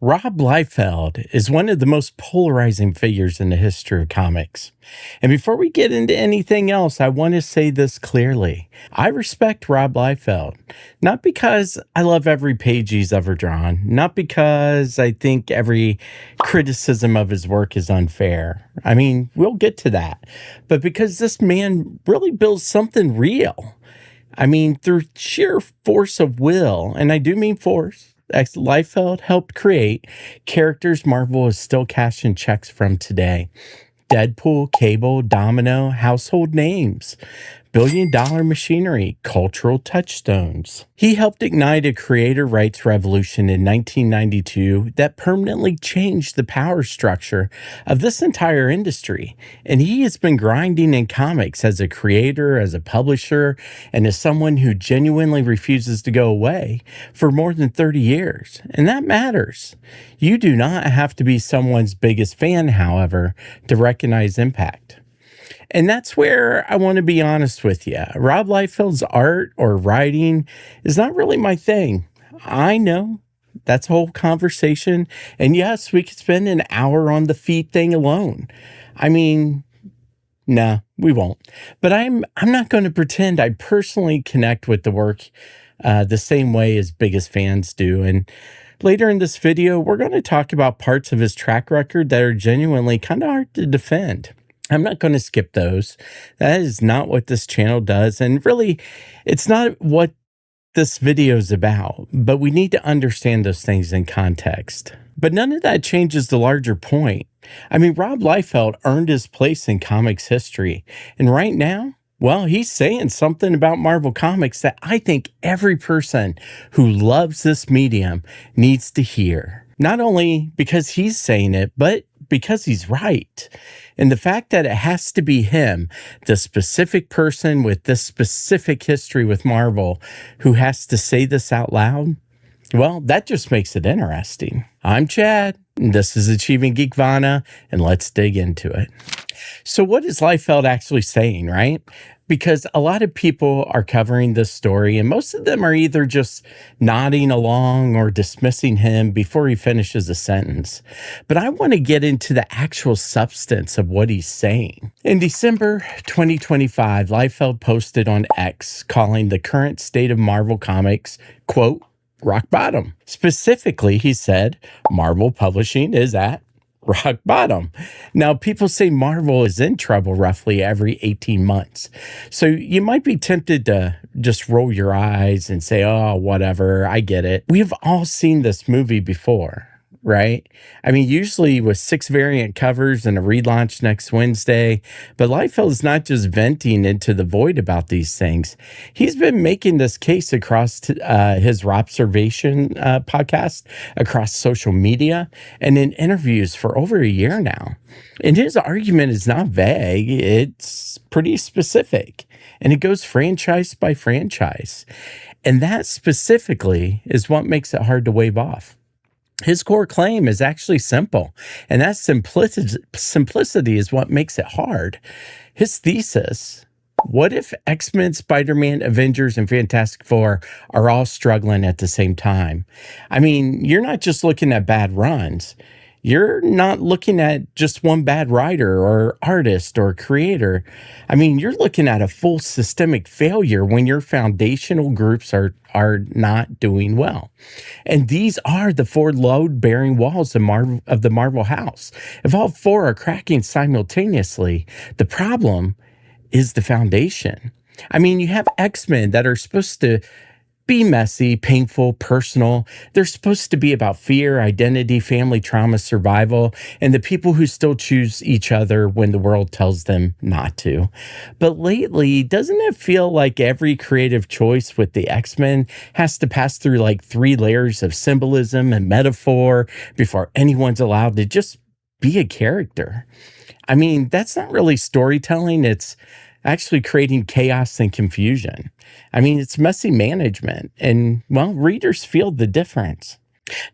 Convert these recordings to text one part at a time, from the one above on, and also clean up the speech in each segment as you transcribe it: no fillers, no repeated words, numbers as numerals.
Rob Liefeld is one of the most polarizing figures in the history of comics. And before we get into anything else, I want to say this clearly. I respect Rob Liefeld, not because I love every page he's ever drawn, not because I think every criticism of his work is unfair. I mean, we'll get to that, but because this man really builds something real. I mean, through sheer force of will, and I do mean force, Liefeld helped create characters Marvel is still cashing checks from today. Deadpool, Cable, Domino, household names, billion-dollar machinery, cultural touchstones. He helped ignite a creator rights revolution in 1992 that permanently changed the power structure of this entire industry. And he has been grinding in comics as a creator, as a publisher, and as someone who genuinely refuses to go away for more than 30 years. And that matters. You do not have to be someone's biggest fan, however, to recognize impact. And that's where I want to be honest with you. Rob Liefeld's art or writing is not really my thing. I know that's a whole conversation. And yes, we could spend an hour on the feet thing alone. I mean, no, we won't. But I'm not going to pretend I personally connect with the work the same way as biggest fans do. And later in this video, we're going to talk about parts of his track record that are genuinely kind of hard to defend. I'm not going to skip those. That is not what this channel does. And really, it's not what this video is about, but we need to understand those things in context. But none of that changes the larger point. I mean, Rob Liefeld earned his place in comics history. And right now, well, he's saying something about Marvel Comics that I think every person who loves this medium needs to hear. Not only because he's saying it, but because he's right. And the fact that it has to be him, the specific person with this specific history with Marvel, who has to say this out loud, well, that just makes it interesting. I'm Chad, and this is Achieving GeekVana, and let's dig into it. So what is Liefeld actually saying, right? Because a lot of people are covering this story, and most of them are either just nodding along or dismissing him before he finishes a sentence. But I want to get into the actual substance of what he's saying. In December 2025, Liefeld posted on X calling the current state of Marvel Comics, quote, rock bottom. Specifically, he said, Marvel publishing is at rock bottom. Now, people say Marvel is in trouble roughly every 18 months. So you might be tempted to just roll your eyes and say, oh, whatever, I get it. We've all seen this movie before, right? I mean, usually with 6 variant covers and a relaunch next Wednesday, but Liefeld is not just venting into the void about these things. He's been making this case across his Robservation podcast, across social media, and in interviews for over a year now. And his argument is not vague, it's pretty specific, and it goes franchise by franchise. And that specifically is what makes it hard to wave off. His core claim is actually simple, and that simplicity is what makes it hard. His thesis, what if X-Men, Spider-Man, Avengers, and Fantastic Four are all struggling at the same time? I mean, you're not just looking at bad runs. You're not looking at just one bad writer or artist or creator. I mean, you're looking at a full systemic failure when your foundational groups are not doing well. And these are the 4 load-bearing walls of the Marvel house. If all 4 are cracking simultaneously, the problem is the foundation. I mean, you have X-Men that are supposed to be messy, painful, personal. They're supposed to be about fear, identity, family trauma, survival, and the people who still choose each other when the world tells them not to. But lately, doesn't it feel like every creative choice with the X-Men has to pass through like 3 layers of symbolism and metaphor before anyone's allowed to just be a character? I mean, that's not really storytelling. It's actually creating chaos and confusion. I mean, it's messy management, and, well, readers feel the difference.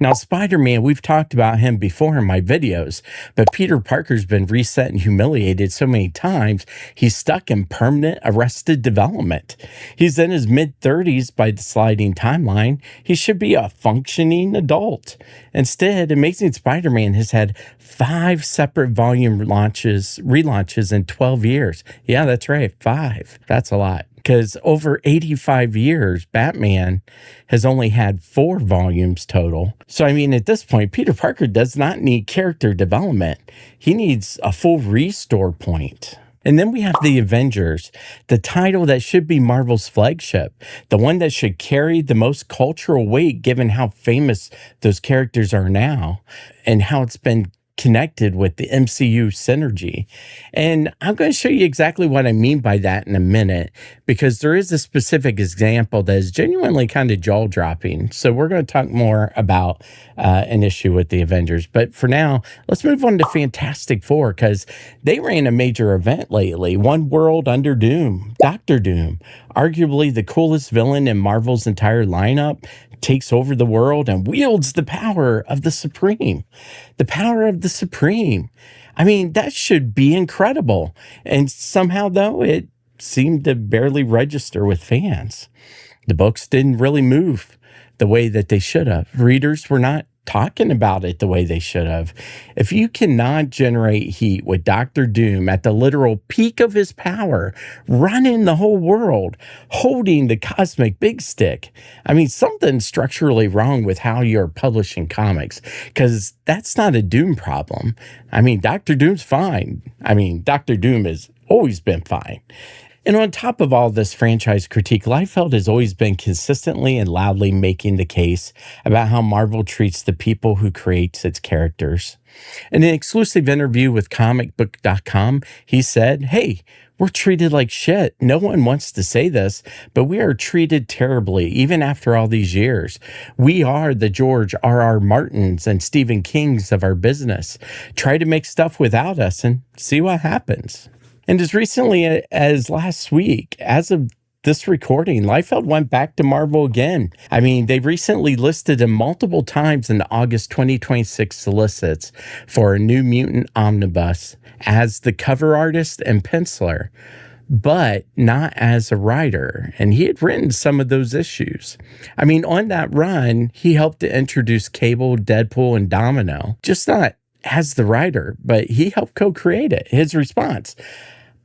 Now, Spider Man, we've talked about him before in my videos, but Peter Parker's been reset and humiliated so many times, he's stuck in permanent arrested development. He's in his mid 30s by the sliding timeline. He should be a functioning adult. Instead, Amazing Spider Man has had 5 separate volume relaunches in 12 years. Yeah, that's right, 5. That's a lot. Because over 85 years, Batman has only had 4 volumes total. So, I mean, at this point, Peter Parker does not need character development. He needs a full restore point. And then we have the Avengers, the title that should be Marvel's flagship, the one that should carry the most cultural weight given how famous those characters are now and how it's been connected with the MCU synergy. And I'm going to show you exactly what I mean by that in a minute, because there is a specific example that is genuinely kind of jaw dropping. So we're going to talk more about an issue with the Avengers. But for now, let's move on to Fantastic Four, because they ran a major event lately. One World Under Doom, Doctor Doom, arguably the coolest villain in Marvel's entire lineup, takes over the world and wields the power of the Supreme. The power of the Supreme. I mean, that should be incredible. And somehow, though, it seemed to barely register with fans. The books didn't really move the way that they should have. Readers were not talking about it the way they should have. If you cannot generate heat with Doctor Doom at the literal peak of his power, running the whole world, holding the cosmic big stick, I mean, something's structurally wrong with how you're publishing comics, because that's not a Doom problem. I mean, Doctor Doom's fine. I mean, Doctor Doom has always been fine. And on top of all this franchise critique, Liefeld has always been consistently and loudly making the case about how Marvel treats the people who creates its characters. In an exclusive interview with comicbook.com, he said, "Hey, we're treated like shit. No one wants to say this, but we are treated terribly, even after all these years. We are the George R.R. Martins and Stephen Kings of our business. Try to make stuff without us and see what happens." And as recently as last week, as of this recording, Liefeld went back to Marvel again. I mean, they recently listed him multiple times in the August 2026 solicits for a New Mutant Omnibus as the cover artist and penciler, but not as a writer. And he had written some of those issues. I mean, on that run, he helped to introduce Cable, Deadpool, and Domino, just not as the writer, but he helped co-create it. His response: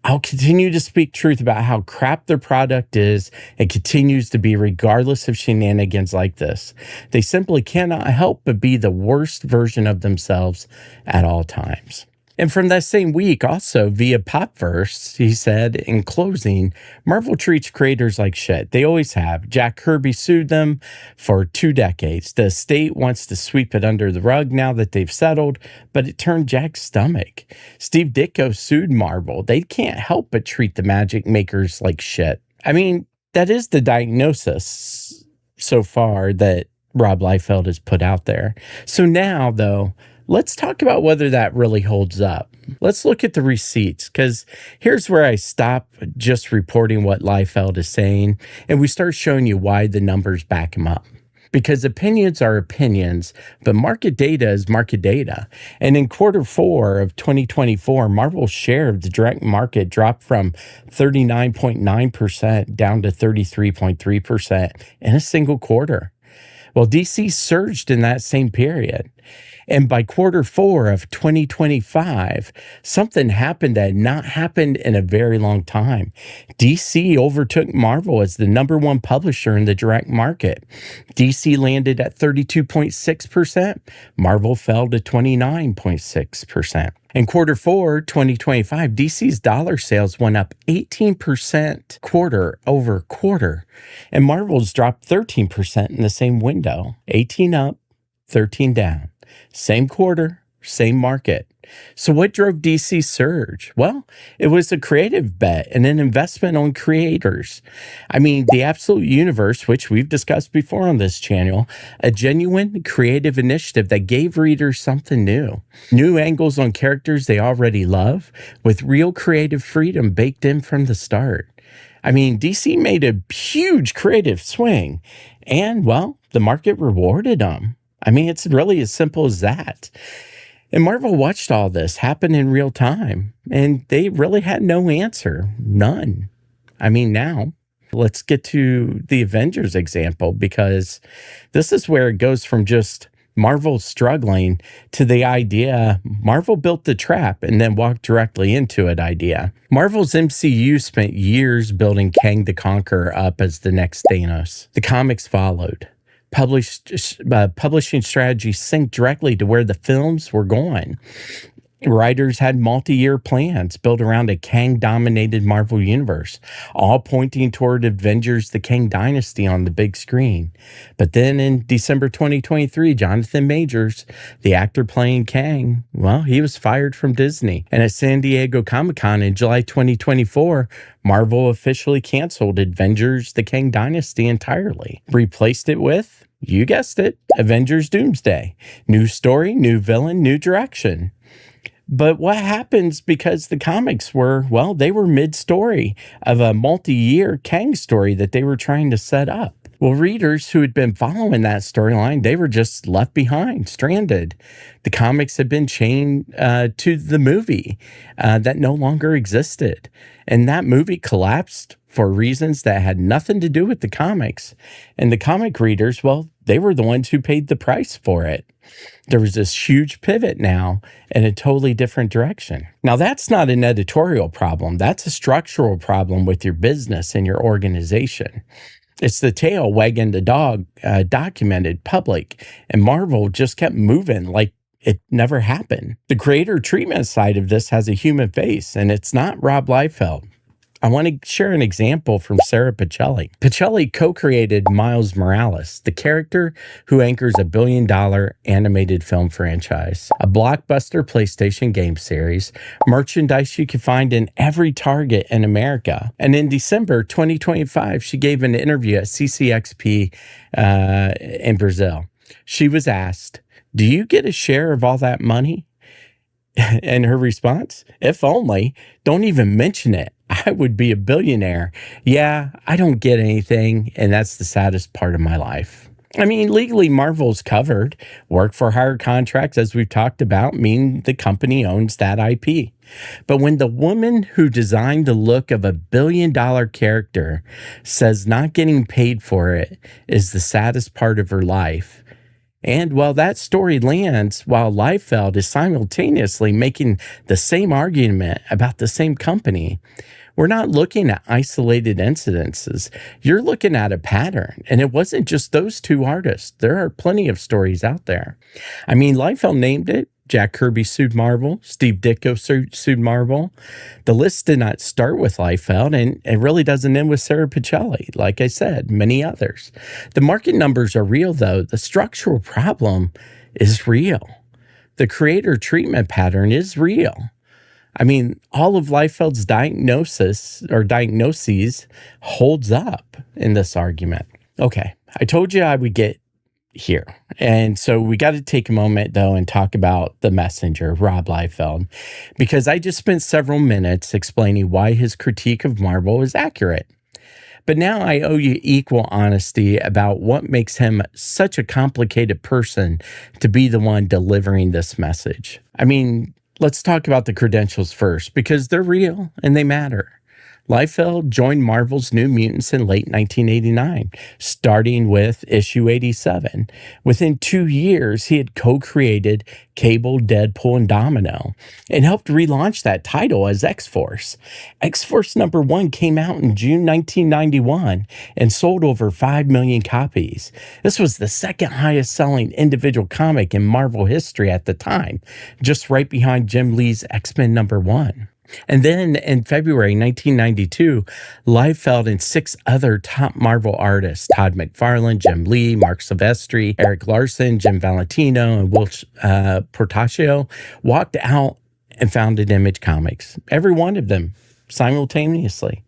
"I'll continue to speak truth about how crap their product is and continues to be regardless of shenanigans like this. They simply cannot help but be the worst version of themselves at all times." And from that same week, also via Popverse, he said, in closing, "Marvel treats creators like shit. They always have. Jack Kirby sued them for 2 decades. The estate wants to sweep it under the rug now that they've settled, but it turned Jack's stomach. Steve Ditko sued Marvel. They can't help but treat the magic makers like shit." I mean, that is the diagnosis so far that Rob Liefeld has put out there. So now, though, let's talk about whether that really holds up. Let's look at the receipts, because here's where I stop just reporting what Liefeld is saying, and we start showing you why the numbers back him up. Because opinions are opinions, but market data is market data. And in Q4 of 2024, Marvel's share of the direct market dropped from 39.9% down to 33.3% in a single quarter. Well, DC surged in that same period. And by Q4 of 2025, something happened that had not happened in a very long time. DC overtook Marvel as the #1 publisher in the direct market. DC landed at 32.6%. Marvel fell to 29.6%. In Q4 2025, DC's dollar sales went up 18% quarter over quarter, and Marvel's dropped 13% in the same window. 18 up, 13 down. Same quarter, same market. So what drove DC's surge? Well, it was a creative bet and an investment on creators. I mean, the Absolute Universe, which we've discussed before on this channel, a genuine creative initiative that gave readers something new. New angles on characters they already love, with real creative freedom baked in from the start. I mean, DC made a huge creative swing, and, well, the market rewarded them. I mean, it's really as simple as that. And Marvel watched all this happen in real time, and they really had no answer. None. I mean, now let's get to the Avengers example, because this is where it goes from just Marvel struggling to the idea Marvel built the trap and then walked directly into it idea. Marvel's MCU spent years building Kang the Conqueror up as the next Thanos. The comics followed. Publishing strategy synced directly to where the films were going. Writers had multi-year plans built around a Kang-dominated Marvel universe, all pointing toward Avengers: The Kang Dynasty on the big screen. But then in December 2023, Jonathan Majors, the actor playing Kang, well, he was fired from Disney. And at San Diego Comic-Con in July 2024, Marvel officially canceled Avengers: The Kang Dynasty entirely, replaced it with, you guessed it, Avengers: Doomsday. New story, new villain, new direction. But what happens, because the comics were, well, they were mid-story of a multi-year Kang story that they were trying to set up. Well, readers who had been following that storyline, they were just left behind, stranded. The comics had been chained to the movie that no longer existed. And that movie collapsed for reasons that had nothing to do with the comics. And the comic readers, well, they were the ones who paid the price for it. There was this huge pivot now in a totally different direction. Now, that's not an editorial problem. That's a structural problem with your business and your organization. It's the tail wagging the dog, documented, public, and Marvel just kept moving like it never happened. The creator treatment side of this has a human face, and it's not Rob Liefeld. I want to share an example from Sarah Pichelli. Pichelli co-created Miles Morales, the character who anchors a billion-dollar animated film franchise, a blockbuster PlayStation game series, merchandise you can find in every Target in America. And in December 2025, she gave an interview at CCXP in Brazil. She was asked, "Do you get a share of all that money?" And her response, "If only, don't even mention it. I would be a billionaire. Yeah, I don't get anything, and that's the saddest part of my life." I mean, legally, Marvel's covered. Work for hire contracts, as we've talked about, mean the company owns that IP. But when the woman who designed the look of a billion-dollar character says not getting paid for it is the saddest part of her life, and while that story lands, while Liefeld is simultaneously making the same argument about the same company, we're not looking at isolated incidences. You're looking at a pattern. And it wasn't just those two artists. There are plenty of stories out there. I mean, Liefeld named it. Jack Kirby sued Marvel. Steve Ditko sued Marvel. The list did not start with Liefeld, and it really doesn't end with Sarah Pichelli. Like I said, many others. The market numbers are real, though. The structural problem is real. The creator treatment pattern is real. I mean, all of Liefeld's diagnoses holds up in this argument. Okay, I told you I would get here. And so we got to take a moment, though, and talk about the messenger, Rob Liefeld, because I just spent several minutes explaining why his critique of Marvel is accurate. But now I owe you equal honesty about what makes him such a complicated person to be the one delivering this message. I mean, let's talk about the credentials first, because they're real and they matter. Liefeld joined Marvel's New Mutants in late 1989, starting with issue 87. Within 2 years, he had co-created Cable, Deadpool, and Domino, and helped relaunch that title as X-Force. X-Force #1 came out in June 1991 and sold over 5 million copies. This was the second highest selling individual comic in Marvel history at the time, just right behind Jim Lee's X-Men #1. And then in February 1992, Liefeld and 6 other top Marvel artists, Todd McFarlane, Jim Lee, Mark Silvestri, Eric Larson, Jim Valentino, and Will Portacio, walked out and founded Image Comics. Every one of them simultaneously.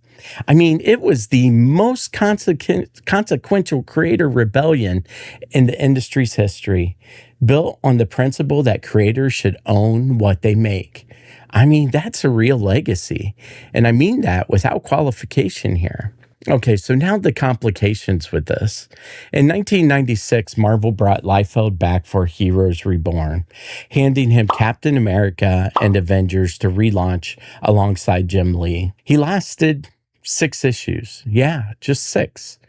I mean, it was the most consequential creator rebellion in the industry's history, built on the principle that creators should own what they make. I mean, that's a real legacy. And I mean that without qualification here. Okay, so now the complications with this. In 1996, Marvel brought Liefeld back for Heroes Reborn, handing him Captain America and Avengers to relaunch alongside Jim Lee. He lasted 6 issues. Yeah, just 6.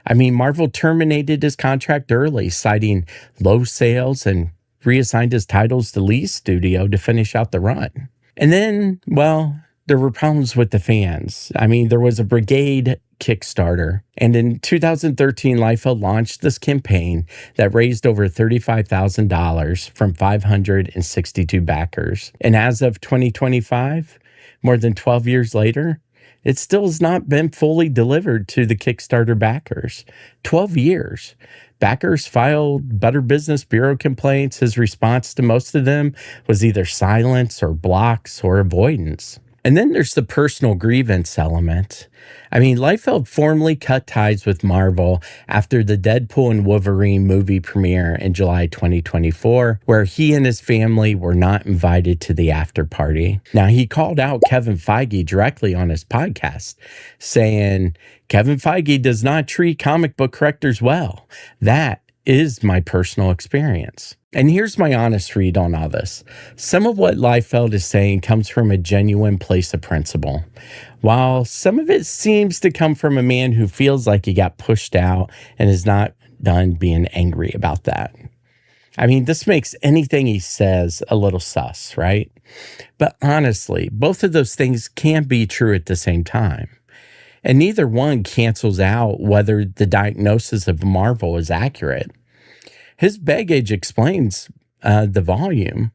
I mean, Marvel terminated his contract early, citing low sales, and reassigned his titles to Lee's studio to finish out the run. And then, well, there were problems with the fans. I mean, there was a Brigade Kickstarter. And in 2013, Liefeld launched this campaign that raised over $35,000 from 562 backers. And as of 2025, more than 12 years later, it still has not been fully delivered to the Kickstarter backers. 12 years. Backers filed Better Business Bureau complaints. His response to most of them was either silence or blocks or avoidance. And then there's the personal grievance element. I mean, Liefeld formally cut ties with Marvel after the Deadpool and Wolverine movie premiere in July 2024, where he and his family were not invited to the after party. Now, he called out Kevin Feige directly on his podcast, saying, Kevin Feige does not treat comic book correctors well. That is my personal experience. And here's my honest read on all this. Some of what Liefeld is saying comes from a genuine place of principle, while some of it seems to come from a man who feels like he got pushed out and is not done being angry about that. I mean, this makes anything he says a little sus, right? But honestly, both of those things can be true at the same time. And neither one cancels out whether the diagnosis of Marvel is accurate. His baggage explains the volume.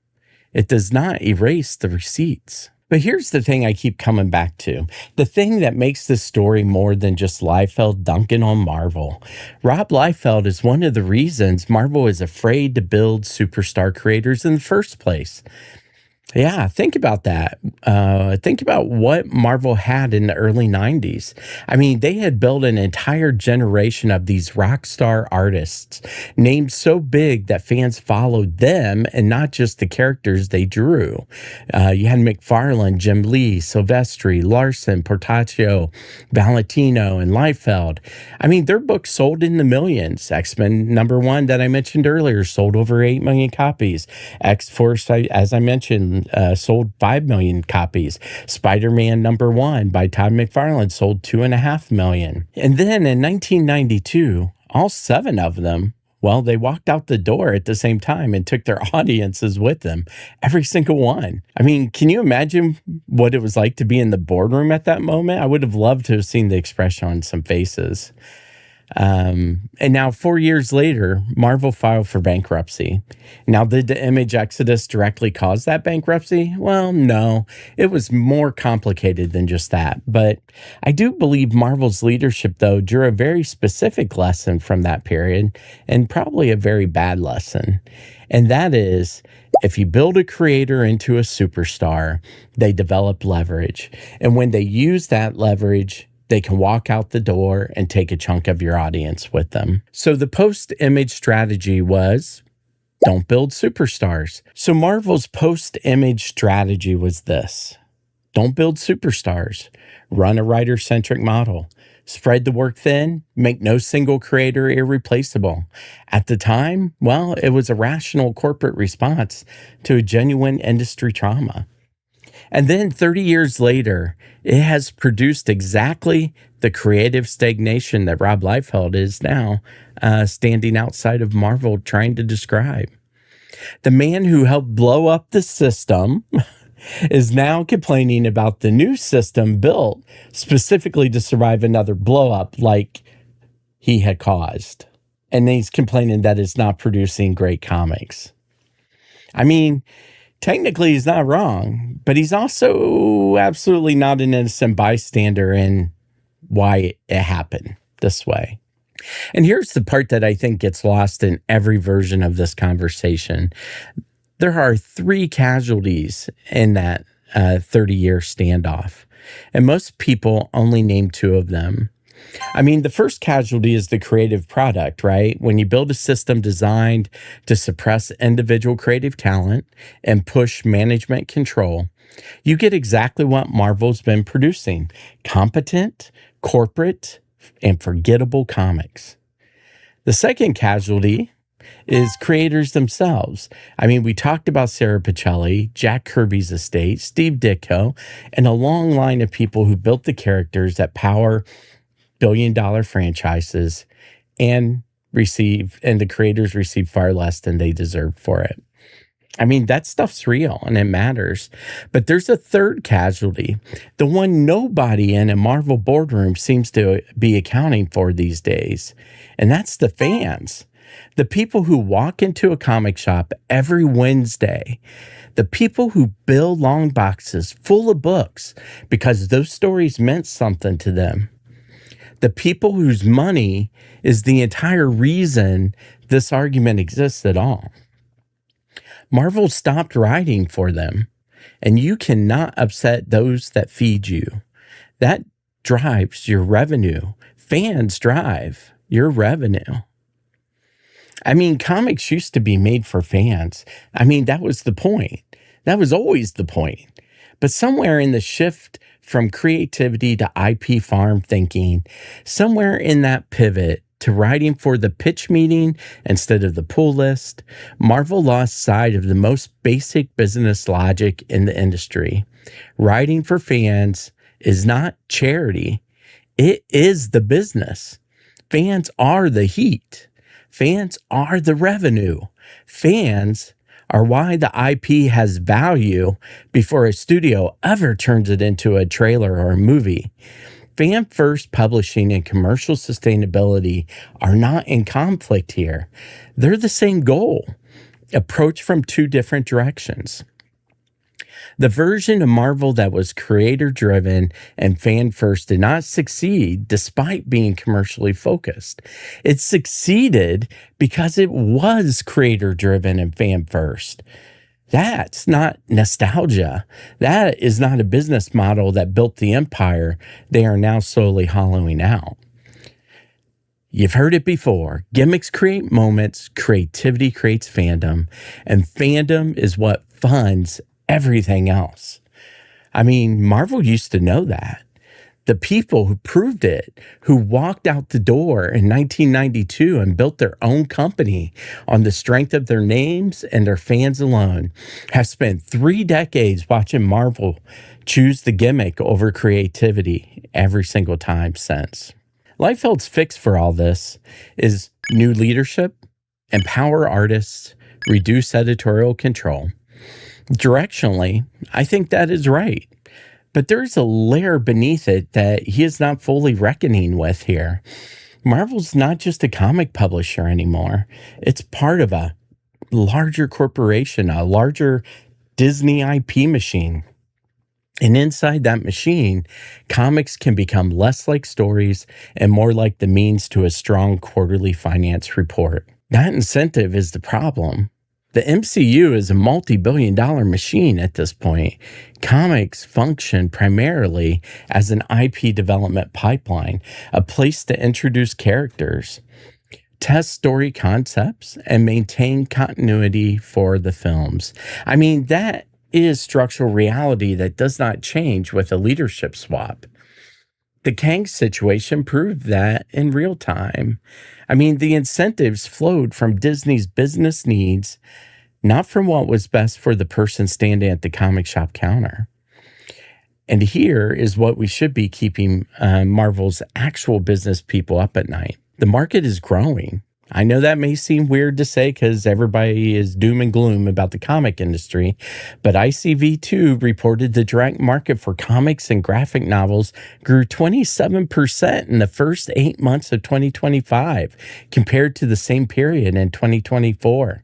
It does not erase the receipts. But here's the thing I keep coming back to. The thing that makes this story more than just Liefeld dunking on Marvel. Rob Liefeld is one of the reasons Marvel is afraid to build superstar creators in the first place. Yeah, think about that. Think about what Marvel had in the early 90s. I mean, they had built an entire generation of these rock star artists, named so big that fans followed them and not just the characters they drew. You had McFarlane, Jim Lee, Silvestri, Larson, Portaccio, Valentino, and Liefeld. I mean, their books sold in the millions. X-Men #1 that I mentioned earlier sold over 8 million copies. X-Force, as I mentioned, sold 5 million copies. Spider-Man #1 by Todd McFarlane sold 2.5 million. And then in 1992, all 7 of them, well, they walked out the door at the same time and took their audiences with them. Every single one. I mean, can you imagine what it was like to be in the boardroom at that moment? I would have loved to have seen the expression on some faces. And now 4 years later, Marvel filed for bankruptcy. Now, did the Image exodus directly cause that bankruptcy? Well, no, it was more complicated than just that. But I do believe Marvel's leadership, though, drew a very specific lesson from that period, and probably a very bad lesson. And that is, if you build a creator into a superstar, they develop leverage. And when they use that leverage, they can walk out the door and take a chunk of your audience with them. So the post-Image strategy was, don't build superstars. So Marvel's post-Image strategy was this. Don't build superstars. Run a writer-centric model. Spread the work thin. Make no single creator irreplaceable. At the time, well, it was a rational corporate response to a genuine industry trauma. And then 30 years later, it has produced exactly the creative stagnation that Rob Liefeld is now standing outside of Marvel trying to describe. The man who helped blow up the system is now complaining about the new system built specifically to survive another blow up like he had caused. And then he's complaining that it's not producing great comics. I mean, technically, he's not wrong, but he's also absolutely not an innocent bystander in why it happened this way. And here's the part that I think gets lost in every version of this conversation. There are 3 casualties in that 30-year standoff, and most people only name 2 of them. I mean, the first casualty is the creative product, right? When you build a system designed to suppress individual creative talent and push management control, you get exactly what Marvel's been producing: competent, corporate, and forgettable comics. The second casualty is creators themselves. I mean, we talked about Sarah Pichelli, Jack Kirby's estate, Steve Ditko, and a long line of people who built the characters that power billion-dollar franchises and the creators receive far less than they deserve for it. I mean, that stuff's real and it matters. But there's a third casualty, the one nobody in a Marvel boardroom seems to be accounting for these days, and that's the fans. The people who walk into a comic shop every Wednesday, the people who build long boxes full of books because those stories meant something to them, the people whose money is the entire reason this argument exists at all. Marvel stopped writing for them, and you cannot upset those that feed you. That drives your revenue. Fans drive your revenue. I mean, comics used to be made for fans. I mean, that was the point. That was always the point. But somewhere in the shift from creativity to IP farm thinking, somewhere in that pivot to writing for the pitch meeting instead of the pull list, Marvel lost sight of the most basic business logic in the industry. Writing for fans is not charity. It is the business. Fans are the heat. Fans are the revenue. Fans are why the IP has value before a studio ever turns it into a trailer or a movie. Fan-first publishing and commercial sustainability are not in conflict here. They're the same goal, approached from two different directions. The version of Marvel that was creator-driven and fan-first did not succeed despite being commercially focused. It succeeded because it was creator-driven and fan-first. That's not nostalgia. That is not a business model that built the empire they are now slowly hollowing out. You've heard it before. Gimmicks create moments, creativity creates fandom, and fandom is what funds everything else. I mean, Marvel used to know that. The people who proved it, who walked out the door in 1992 and built their own company on the strength of their names and their fans alone, have spent 3 decades watching Marvel choose the gimmick over creativity every single time since. Liefeld's fix for all this is new leadership, empower artists, reduce editorial control. Directionally, I think that is right. But there's a layer beneath it that he is not fully reckoning with here. Marvel's not just a comic publisher anymore. It's part of a larger corporation, a larger Disney IP machine. And inside that machine, comics can become less like stories and more like the means to a strong quarterly finance report. That incentive is the problem. The MCU is a multi-billion-dollar machine at this point. Comics function primarily as an IP development pipeline, a place to introduce characters, test story concepts, and maintain continuity for the films. I mean, that is structural reality that does not change with a leadership swap. The Kang situation proved that in real time. I mean, the incentives flowed from Disney's business needs, not from what was best for the person standing at the comic shop counter. And here is what we should be keeping Marvel's actual business people up at night. The market is growing. I know that may seem weird to say because everybody is doom and gloom about the comic industry, but ICV2 reported the direct market for comics and graphic novels grew 27% in the first 8 months of 2025 compared to the same period in 2024.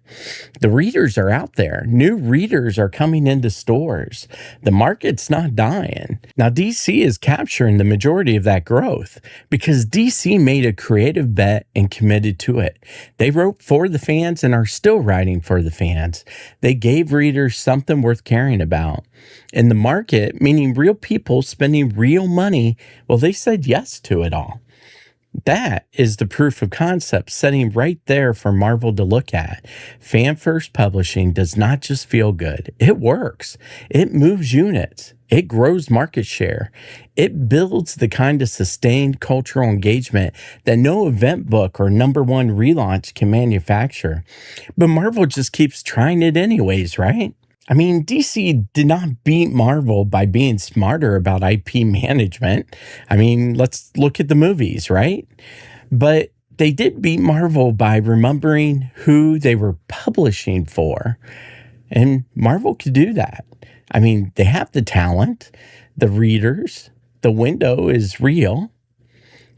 The readers are out there. New readers are coming into stores. The market's not dying. Now, DC is capturing the majority of that growth because DC made a creative bet and committed to it. They wrote for the fans and are still writing for the fans. They gave readers something worth caring about. And the market, meaning real people spending real money, well, they said yes to it all. That is the proof of concept setting right there for Marvel to look at. Fan first publishing does not just feel good, it works. It moves units, it grows market share, it builds the kind of sustained cultural engagement that no event book or number one relaunch can manufacture. But Marvel just keeps trying it anyways, right? I mean, DC did not beat Marvel by being smarter about IP management. I mean, let's look at the movies, right? But they did beat Marvel by remembering who they were publishing for. And Marvel could do that. I mean, they have the talent, the readers, the window is real.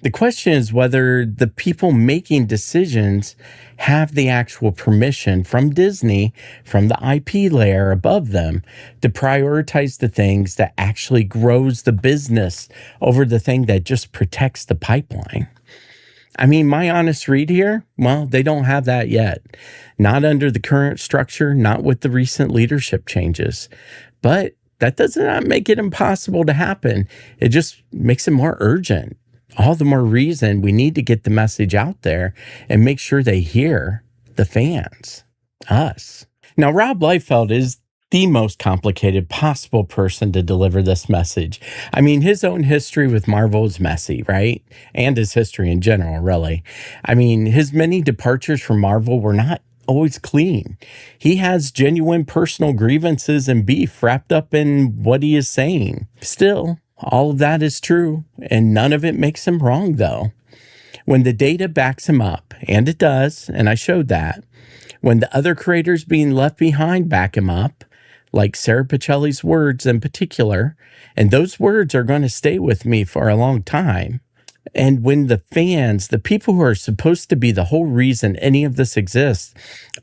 The question is whether the people making decisions have the actual permission from Disney, from the IP layer above them, to prioritize the things that actually grows the business over the thing that just protects the pipeline. I mean, my honest read here, well, they don't have that yet. Not under the current structure, not with the recent leadership changes. But that does not make it impossible to happen. It just makes it more urgent. All the more reason we need to get the message out there and make sure they hear the fans, us. Now, Rob Liefeld is the most complicated possible person to deliver this message. I mean, his own history with Marvel is messy, right? And his history in general, really. I mean, his many departures from Marvel were not always clean. He has genuine personal grievances and beef wrapped up in what he is saying. Still, all of that is true, and none of it makes him wrong, though. When the data backs him up, and it does, and I showed that, when the other creators being left behind back him up, like Sarah Pacelli's words in particular, and those words are going to stay with me for a long time. And when the fans, the people who are supposed to be the whole reason any of this exists,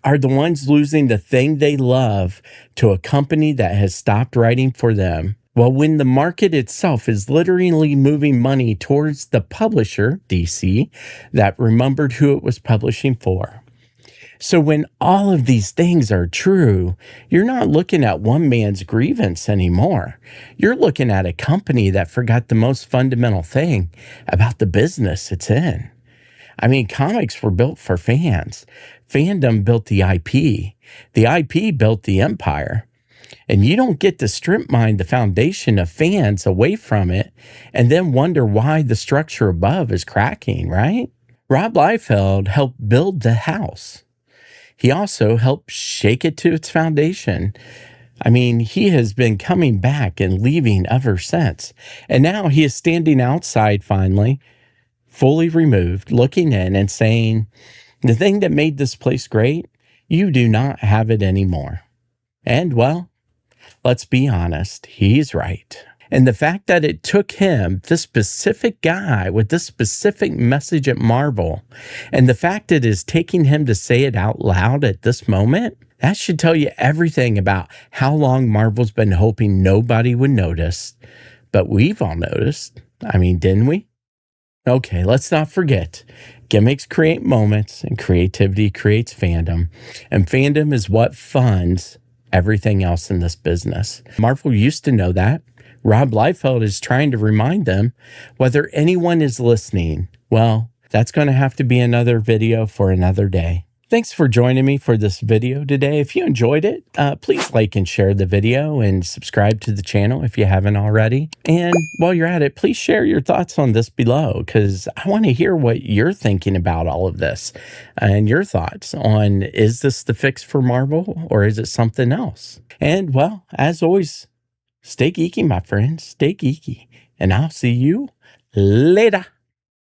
are the ones losing the thing they love to a company that has stopped writing for them, well, when the market itself is literally moving money towards the publisher, DC, that remembered who it was publishing for. So when all of these things are true, you're not looking at one man's grievance anymore. You're looking at a company that forgot the most fundamental thing about the business it's in. I mean, comics were built for fans. Fandom built the IP. The IP built the empire. And you don't get to strip mine the foundation of fans away from it and then wonder why the structure above is cracking, right? Rob Liefeld helped build the house. He also helped shake it to its foundation. I mean, he has been coming back and leaving ever since. And now he is standing outside finally, fully removed, looking in and saying, the thing that made this place great, you do not have it anymore. And well, let's be honest, he's right. And the fact that it took him, this specific guy with this specific message at Marvel, and the fact it is taking him to say it out loud at this moment, that should tell you everything about how long Marvel's been hoping nobody would notice. But we've all noticed. I mean, didn't we? Okay, let's not forget. Gimmicks create moments, and creativity creates fandom. And fandom is what funds everything else in this business. Marvel used to know that. Rob Liefeld is trying to remind them. Whether anyone is listening, well, that's going to have to be another video for another day. Thanks for joining me for this video today. If you enjoyed it, please like and share the video and subscribe to the channel if you haven't already. And while you're at it, please share your thoughts on this below because I want to hear what you're thinking about all of this and your thoughts on, is this the fix for Marvel or is it something else? And well, as always, stay geeky, my friends. Stay geeky. And I'll see you later.